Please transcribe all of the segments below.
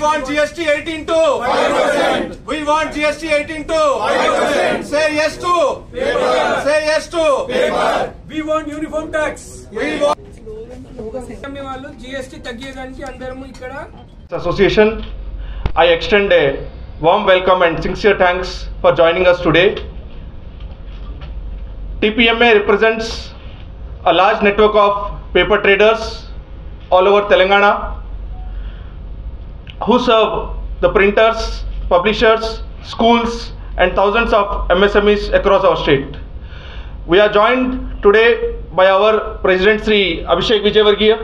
want GST 18 to. We want GST 18 to. Say yes to. Say yes to. We want uniform tax. We want. GST తగ్గియడానికి అందరము ఇక్కడ. Association, I extend a warm welcome and sincere thanks for joining us today. TPMA represents a large network of paper traders all over Telangana who serve the printers, publishers, schools and thousands of MSMEs across our state. We are joined today by our President Sri Abhishek Vijayvargiya,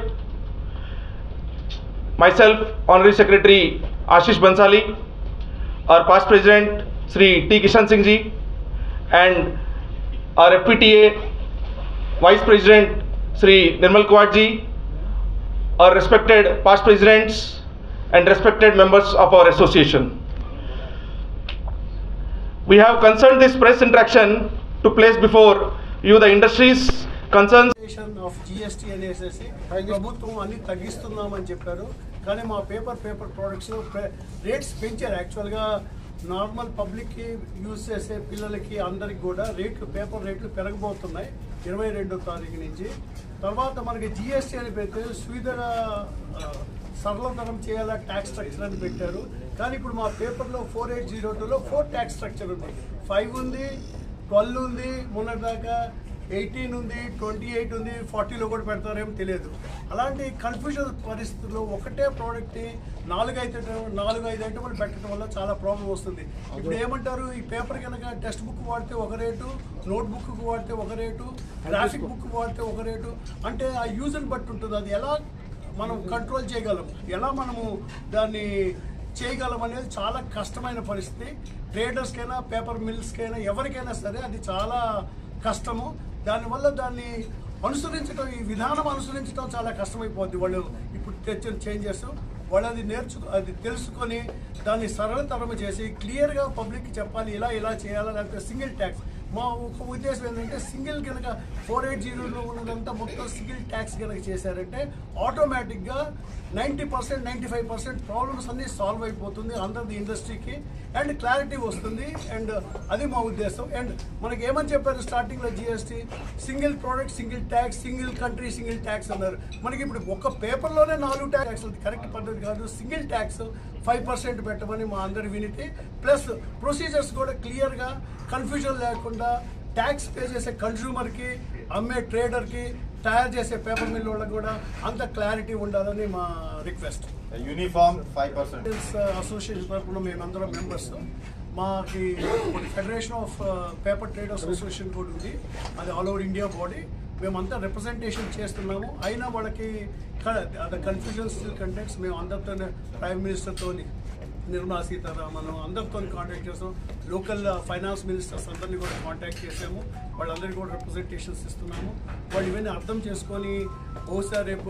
myself Honorary Secretary Ashish Bansali, our past President Sri T. Kishan Singh Ji, and our FPTA Vice President Sri Nirmal Kuwar Ji, our respected past presidents and respected members of our association. We have concerned this press interaction to place before you the industry's concerns of GST అనేసి ప్రభుత్వం అన్ని తగ్గిస్తున్నామని చెప్పారు. కానీ మా paper products rates పెంచారు. యాక్చువల్గా normal పబ్లిక్కి use చేసే పిల్లలకి అందరికి కూడా పేపర్ రేట్లు పెరగబోతున్నాయి 22వ తారీఖు నుంచి. తర్వాత మనకి GST అని పెడితే సువిధగా సరళతరం చేయాలా ట్యాక్స్ స్ట్రక్చర్ అని పెట్టారు. కానీ ఇప్పుడు మా పేపర్లో 4802లో 4 ట్యాక్స్ స్ట్రక్చర్ ఉంది. 5 ఉంది, 12 ఉంది, మొన్నటిదాకా 18 ఉంది, 28 ఉంది, 40లో కూడా పెడతారేమో తెలియదు. అలాంటి కన్ఫ్యూజన్ పరిస్థితుల్లో ఒకటే ప్రోడక్ట్ని 4-5 ఐటమ్లు పెట్టడం వల్ల చాలా ప్రాబ్లం వస్తుంది. ఇప్పుడు ఏమంటారు, ఈ పేపర్ కనుక టెక్స్ట్ బుక్ వాడితే ఒక రేటు, నోట్ బుక్ వాడితే ఒక రేటు, గ్రాఫిక్ బుక్ వాడితే ఒక రేటు, అంటే ఆ యూజ్ని బట్టి ఉంటుంది. అది ఎలా మనం కంట్రోల్ చేయగలం, ఎలా మనము దాన్ని చేయగలం అనేది చాలా కష్టమైన పరిస్థితి. ట్రేడర్స్కైనా పేపర్ మిల్స్కైనా ఎవరికైనా సరే అది చాలా కష్టము. దానివల్ల దాన్ని అనుసరించడం, ఈ విధానం అనుసరించడం చాలా కష్టమైపోద్ది. వాళ్ళు ఇప్పుడు తెచ్చిన చేంజెస్ వాళ్ళు అది తెలుసుకొని దాన్ని సరళతరం చేసి క్లియర్గా పబ్లిక్కి చెప్పాలి, ఇలా చేయాలా. లేకపోతే సింగిల్ ట్యాక్స్, మా ఒక ఉద్దేశం ఏంటంటే సింగిల్ కనుక 480లో ఉన్నదంతా మొత్తం సింగిల్ ట్యాక్స్ కనుక చేశారంటే ఆటోమేటిక్గా 90%, 95% ప్రాబ్లమ్స్ అన్నీ సాల్వ్ అయిపోతుంది అందరి ఇండస్ట్రీకి, అండ్ క్లారిటీ వస్తుంది. అండ్ అది మా ఉద్దేశం. అండ్ మనకి ఏమని చెప్పారు స్టార్టింగ్లో, GST single product single tax, single country single tax అన్నారు. మనకి ఇప్పుడు ఒక పేపర్లోనే 4 ట్యాక్స్, అది కరెక్ట్ పద్ధతి కాదు. సింగిల్ ట్యాక్స్ 5% పెట్టమని మా అందరి వినతి. ప్లస్ ప్రొసీజర్స్ కూడా క్లియర్గా, కన్ఫ్యూజన్ లేకుండా ట్యాక్స్ పే చేసే కన్స్యూమర్కి, అమ్మే ట్రేడర్కి, తయారు చేసే పేపర్ మిల్ వాళ్ళకి కూడా అంత క్లారిటీ ఉండాలని మా రిక్వెస్ట్. యూనిఫామ్ 5% అసోసియేషన్ తరఫున మేమందరం మెంబర్స్. మాకి federation of paper traders association కూడా ఉంది, అది ఆల్ ఓవర్ ఇండియా బాడీ. మేమంతా రిప్రజెంటేషన్ చేస్తున్నాము. అయినా వాళ్ళకి కన్ఫ్యూజన్స్ కంటెంట్స్ మేము అందరితో, ప్రైమ్ మినిస్టర్తో, నిర్మలా సీతారామన్ అందరితో కాంటాక్ట్ చేస్తాం. లోకల్ ఫైనాన్స్ మినిస్టర్స్ అందరినీ కూడా కాంటాక్ట్ చేసాము. వాళ్ళందరికీ కూడా రిప్రజెంటేషన్స్ ఇస్తున్నాము. వాళ్ళు ఇవన్నీ అర్థం చేసుకొని బహుశా రేపు